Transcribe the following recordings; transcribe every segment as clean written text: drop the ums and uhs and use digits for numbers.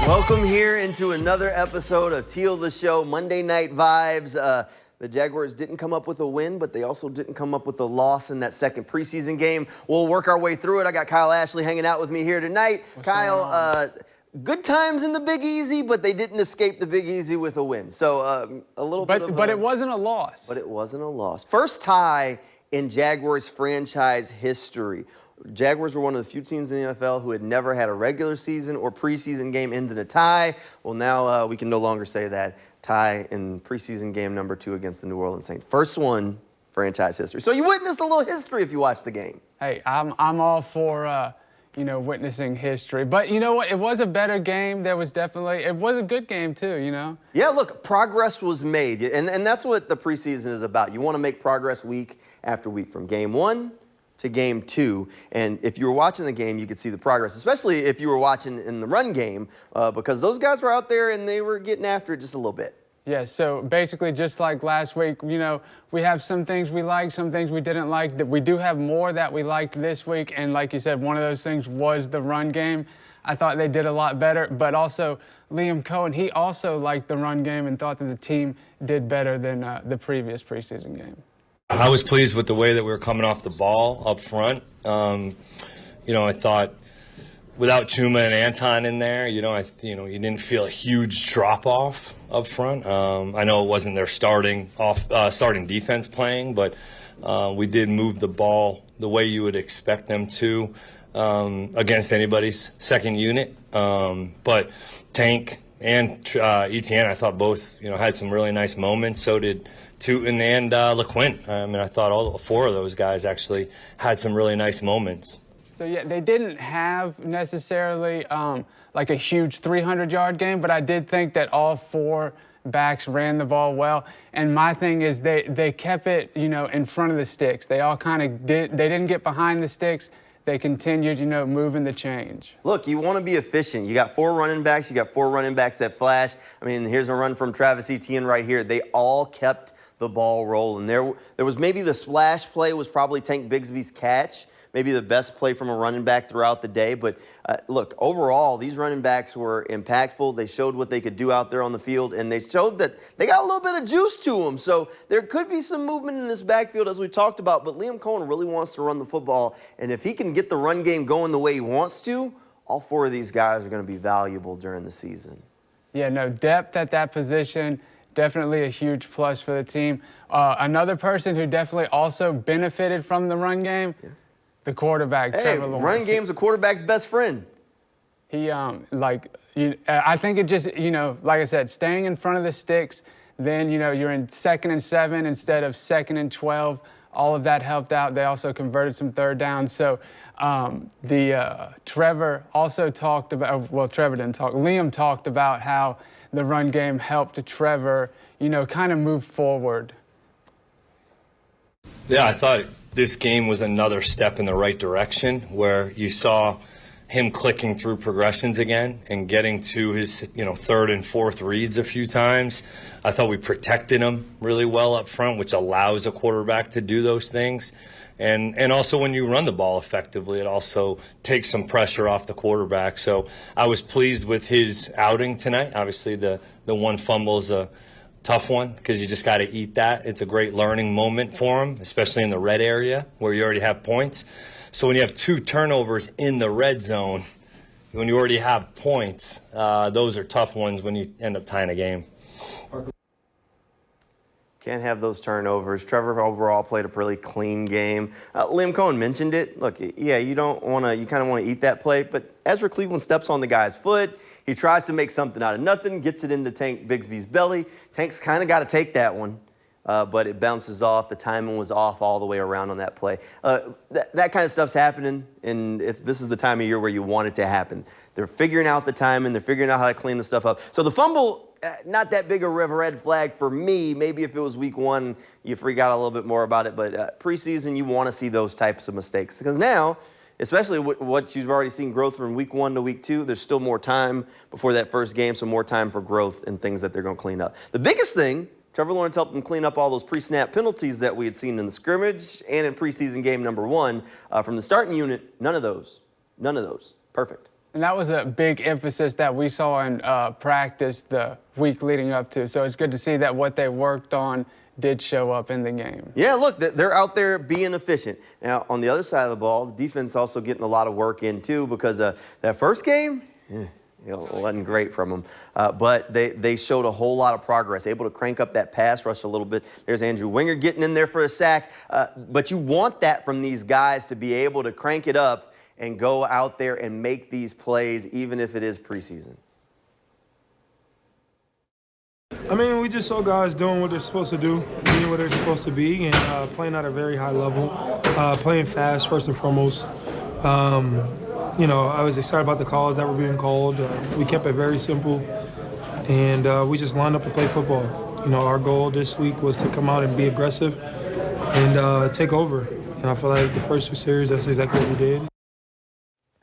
Welcome here into another episode of Teal the Show, Monday Night Vibes. The Jaguars didn't come up with a win, but they also didn't come up with a loss in that second preseason game. We'll work our way through it. I got Kyle Ashley hanging out with me here tonight. Kyle, good times in the Big Easy, but they didn't escape the Big Easy with a win. So a little bit of But it wasn't a loss. But it wasn't a loss. First tie in Jaguars franchise history. Jaguars were one of the few teams in the NFL who had never had a regular season or preseason game end in a tie. Well, now we can no longer say that. Tie in preseason game number 2 against the New Orleans Saints. First one, franchise history. So you witnessed a little history if you watched the game. Hey, I'm all for, witnessing history. But you know what? It was a better game. It was a good game too, you know? Yeah, look, progress was made. And that's what the preseason is about. You want to make progress week after week from game 1 to game 2. And if you were watching the game, you could see the progress, especially if you were watching in the run game, because those guys were out there and they were getting after it just a little bit. Yeah, so basically just like last week, we have some things we liked, some things we didn't like. That we do have more that we liked this week. And like you said, one of those things was the run game. I thought they did a lot better, but also Liam Cohen, he also liked the run game and thought that the team did better than the previous preseason game. I was pleased with the way that we were coming off the ball up front. I thought without Chuma and Anton in there, you didn't feel a huge drop off up front. I know it wasn't their starting defense playing, but we did move the ball the way you would expect them to against anybody's second unit. But Tank and Etienne, I thought both had some really nice moments. So did Tootin and LeQuint. I thought all 4 of those guys actually had some really nice moments. So, yeah, they didn't have necessarily like a huge 300-yard game, but I did think that all 4 backs ran the ball well. And my thing is they kept it, in front of the sticks. They all kind of did. They didn't get behind the sticks. They continued, moving the change. Look, you want to be efficient. You got 4 running backs. You got 4 running backs that flash. Here's a run from Travis Etienne right here. They all kept the ball rolling. There was maybe the splash play was probably Tank Bigsby's catch, maybe the best play from a running back throughout the day. But look, overall, these running backs were impactful. They showed what they could do out there on the field, and they showed that they got a little bit of juice to them. So there could be some movement in this backfield, as we talked about. But Liam Cohen really wants to run the football, and if he can get the run game going the way he wants to, all 4 of these guys are going to be valuable during the season. Yeah, no, depth at that position. Definitely a huge plus for the team. Another person who definitely also benefited from the run game, the quarterback, Trevor Lawrence. Run game's a quarterback's best friend. He, I think it just, like I said, staying in front of the sticks, then, you're in 2nd and 7 instead of 2nd and 12. All of that helped out. They also converted some 3rd downs. So Trevor also talked about, well, Trevor didn't talk. Liam talked about how the run game helped Trevor, kind of move forward. Yeah, I thought this game was another step in the right direction where you saw him clicking through progressions again and getting to his, 3rd and 4th reads a few times. I thought we protected him really well up front, which allows a quarterback to do those things. And also when you run the ball effectively, it also takes some pressure off the quarterback. So I was pleased with his outing tonight. Obviously, the one fumble is a tough one because you just got to eat that. It's a great learning moment for him, especially in the red area where you already have points. So when you have 2 turnovers in the red zone, when you already have points, those are tough ones when you end up tying a game. Can't have those turnovers. Trevor overall played a really clean game. Liam Cohen mentioned it. Look, yeah, you kind of want to eat that play, but Ezra Cleveland steps on the guy's foot. He tries to make something out of nothing, gets it into Tank Bigsby's belly. Tank's kind of got to take that one, but it bounces off. The timing was off all the way around on that play. That kind of stuff's happening, and this is the time of year where you want it to happen. They're figuring out the timing. They're figuring out how to clean the stuff up. So the fumble, not that big a red flag for me. Maybe if it was week 1, you freak out a little bit more about it. But preseason, you want to see those types of mistakes. Because now, especially what you've already seen growth from week 1 to week 2, there's still more time before that first game, so more time for growth and things that they're going to clean up. The biggest thing, Trevor Lawrence helped them clean up all those pre-snap penalties that we had seen in the scrimmage and in preseason game number 1. From the starting unit, none of those. Perfect. And that was a big emphasis that we saw in practice the week leading up to. So it's good to see that what they worked on did show up in the game. Yeah, look, they're out there being efficient. Now, on the other side of the ball, the defense also getting a lot of work in, too, because that first game, it wasn't great from them. But they showed a whole lot of progress, able to crank up that pass rush a little bit. There's Andrew Winger getting in there for a sack. But you want that from these guys to be able to crank it up and go out there and make these plays, even if it is preseason. I mean, we just saw guys doing what they're supposed to do, being where they're supposed to be, and playing at a very high level, playing fast first and foremost. You know, I was excited about the calls that were being called. We kept it very simple, and we just lined up to play football. You know, our goal this week was to come out and be aggressive and take over. And I feel like the first two series, that's exactly what we did.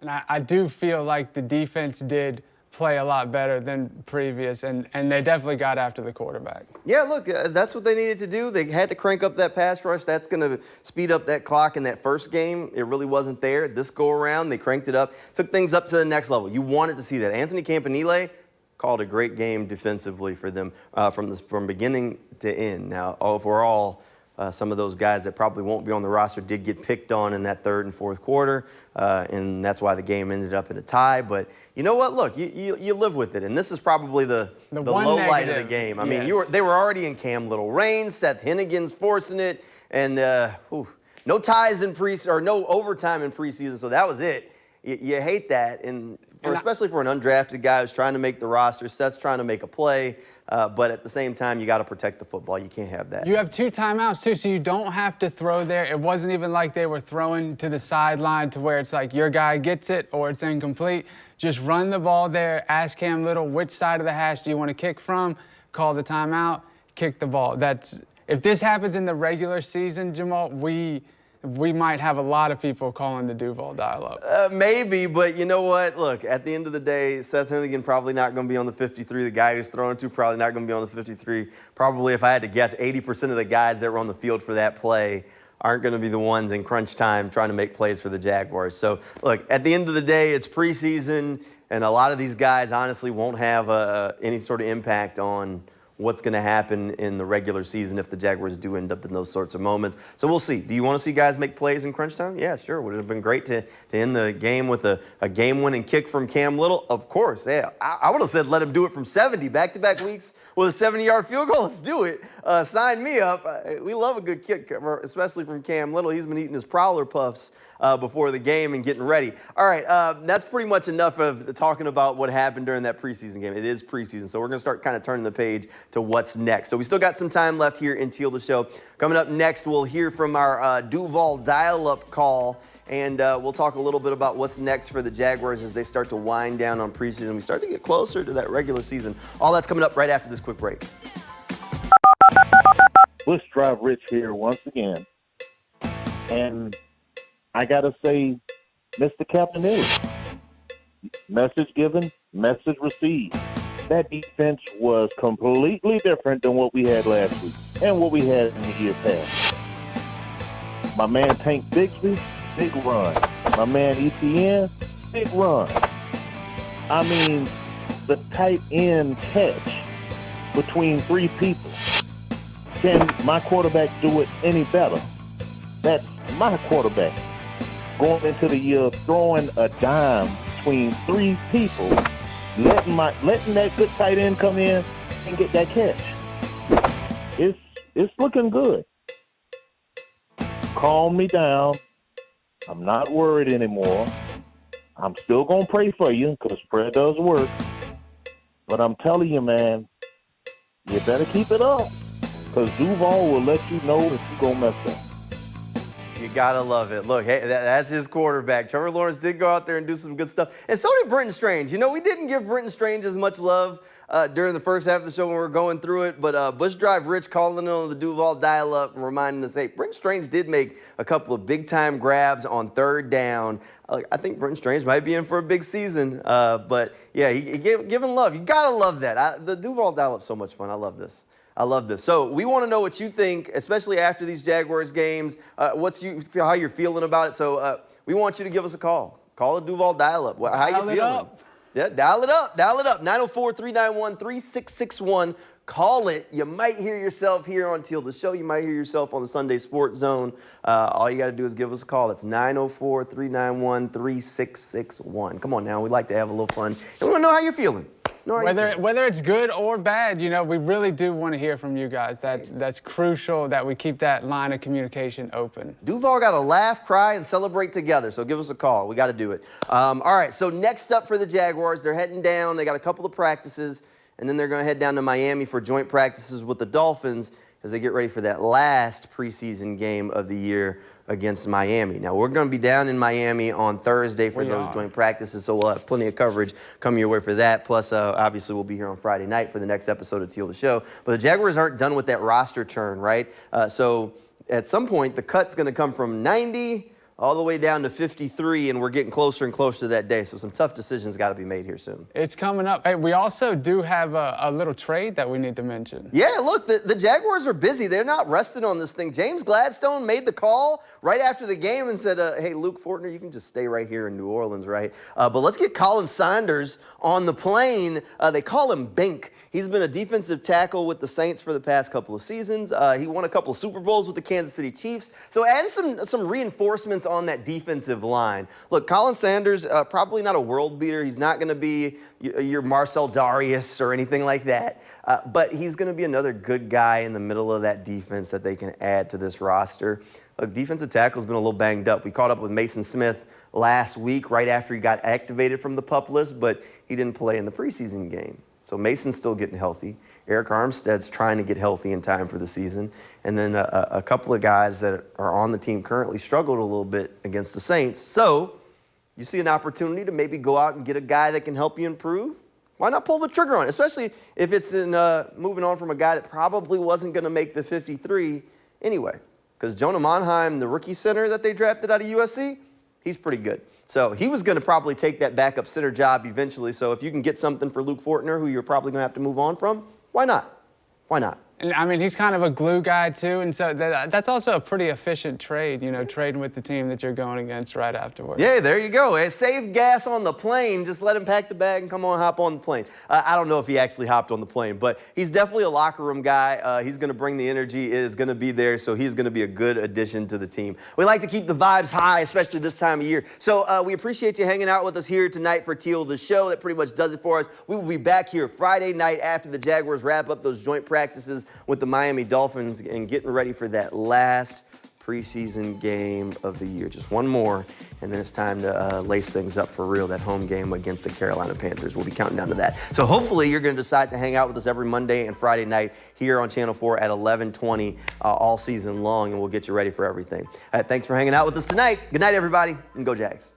And I do feel like the defense did play a lot better than previous, and they definitely got after the quarterback. Yeah, look, that's what they needed to do. They had to crank up that pass rush. That's going to speed up that clock. In that first game, it really wasn't there. This go-around, they cranked it up, took things up to the next level. You wanted to see that. Anthony Campanile called a great game defensively for them from beginning to end. Now, overall, some of those guys that probably won't be on the roster did get picked on in that third and fourth quarter, and that's why the game ended up in a tie. But you know what? Look, you live with it, and this is probably the low light of the game. I mean, they were already in Cam Little reign. Seth Hennigan's forcing it, and no ties in no overtime in preseason, so that was it. You hate that, especially for an undrafted guy who's trying to make the roster. Seth's trying to make a play, but at the same time, you got to protect the football. You can't have that. You have 2 timeouts, too, so you don't have to throw there. It wasn't even like they were throwing to the sideline to where it's like your guy gets it or it's incomplete. Just run the ball there. Ask Cam Little which side of the hash do you want to kick from. Call the timeout. Kick the ball. If this happens in the regular season, Jamal, we might have a lot of people calling the Duuuval dial-up. Maybe, but you know what? Look, at the end of the day, Seth Hennigan probably not going to be on the 53. The guy who's throwing to probably not going to be on the 53. Probably, if I had to guess, 80% of the guys that were on the field for that play aren't going to be the ones in crunch time trying to make plays for the Jaguars. So, look, at the end of the day, it's preseason, and a lot of these guys honestly won't have any sort of impact on what's going to happen in the regular season if the Jaguars do end up in those sorts of moments. So we'll see. Do you want to see guys make plays in crunch time? Yeah, sure. Would it have been great to end the game with a game-winning kick from Cam Little? Of course, yeah. I would have said let him do it from 70, back-to-back weeks with a 70-yard field goal. Let's do it. Sign me up. We love a good kick, especially from Cam Little. He's been eating his Prowler Puffs before the game and getting ready. All right, that's pretty much enough of talking about what happened during that preseason game. It is preseason, so we're going to start kind of turning the page to what's next. So we still got some time left here in Teal the Show. Coming up next, we'll hear from our Duuuval dial-up call, and we'll talk a little bit about what's next for the Jaguars as they start to wind down on preseason. We start to get closer to that regular season. All that's coming up right after this quick break. Busch Drive Rich here once again. And I got to say, Mr. Campanile, message given, message received. That defense was completely different than what we had last week and what we had in the year past. My man Tank Bixby, big run. My man ETN, big run. I mean, the tight end catch between 3 people. Can my quarterback do it any better? That's my quarterback. Going into the year, throwing a dime between 3 people, letting that good tight end come in and get that catch. It's looking good. Calm me down. I'm not worried anymore. I'm still going to pray for you because prayer does work. But I'm telling you, man, you better keep it up because Duuuval will let you know if you're going to mess up. You gotta love it. Look, hey, that's his quarterback. Trevor Lawrence did go out there and do some good stuff. And so did Brenton Strange. You know, we didn't give Brenton Strange as much love during the first half of the show when we were going through it. But Busch Drive Rich calling in on the Duuuval dial-up and reminding us, hey, Brenton Strange did make a couple of big-time grabs on third down. I think Brenton Strange might be in for a big season. But, yeah, he gave him love. You gotta love that. The Duuuval dial-up's so much fun. I love this. So we want to know what you think, especially after these Jaguars games, how you're feeling about it. So we want you to give us a call. Call it Duuuval dial-up. How you Dial it feeling? up. Yeah, dial it up. Dial it up. 904-391-3661. Call it. You might hear yourself here on Teal the Show. You might hear yourself on the Sunday Sports Zone. All you got to do is give us a call. It's 904-391-3661. Come on now. We'd like to have a little fun. And we want to know how you're feeling. Whether it's good or bad, you know, we really do want to hear from you guys. That's crucial that we keep that line of communication open. Duuuval got to laugh, cry, and celebrate together, so give us a call. We got to do it. All right, so next up for the Jaguars, they're heading down. They got a couple of practices, and then they're going to head down to Miami for joint practices with the Dolphins as they get ready for that last preseason game of the year against Miami. Now, we're going to be down in Miami on Thursday for those joint practices, so we'll have plenty of coverage coming your way for that. Plus, obviously, we'll be here on Friday night for the next episode of Teal the Show. But the Jaguars aren't done with that roster turn, right? So at some point, the cut's going to come from 90 all the way down to 53, and we're getting closer and closer to that day. So some tough decisions got to be made here soon. It's coming up. Hey, we also do have a little trade that we need to mention. Yeah, look, the Jaguars are busy. They're not resting on this thing. James Gladstone made the call right after the game and said, hey, Luke Fortner, you can just stay right here in New Orleans, right? But let's get Colin Saunders on the plane. They call him Bink. He's been a defensive tackle with the Saints for the past couple of seasons. He won a couple of Super Bowls with the Kansas City Chiefs. So adding some reinforcements on that defensive line. Look, Colin Saunders, probably not a world beater. He's not going to be your Marcel Darius or anything like that. But he's going to be another good guy in the middle of that defense that they can add to this roster. Look, defensive tackle's been a little banged up. We caught up with Mason Smith last week right after he got activated from the PUP list, but he didn't play in the preseason game. So Mason's still getting healthy. Eric Armstead's trying to get healthy in time for the season. And then a couple of guys that are on the team currently struggled a little bit against the Saints. So you see an opportunity to maybe go out and get a guy that can help you improve. Why not pull the trigger on it, especially if it's in moving on from a guy that probably wasn't going to make the 53 anyway. Because Jonah Monheim, the rookie center that they drafted out of USC, he's pretty good. So he was going to probably take that backup center job eventually. So if you can get something for Luke Fortner, who you're probably going to have to move on from, why not? Why not? And I mean, he's kind of a glue guy too, and so that's also a pretty efficient trade, you know, trading with the team that you're going against right afterwards. Yeah, there you go. Hey, save gas on the plane. Just let him pack the bag and come on, hop on the plane. I don't know if he actually hopped on the plane, but he's definitely a locker room guy. He's going to bring the energy. It is going to be there, so he's going to be a good addition to the team. We like to keep the vibes high, especially this time of year. So we appreciate you hanging out with us here tonight for Teal the Show. That pretty much does it for us. We will be back here Friday night after the Jaguars wrap up those joint practices with the Miami Dolphins and getting ready for that last preseason game of the year. Just one more, and then it's time to lace things up for real, that home game against the Carolina Panthers. We'll be counting down to that. So hopefully you're going to decide to hang out with us every Monday and Friday night here on Channel 4 at 11:20 all season long, and we'll get you ready for everything. Thanks for hanging out with us tonight. Good night, everybody, and go Jags.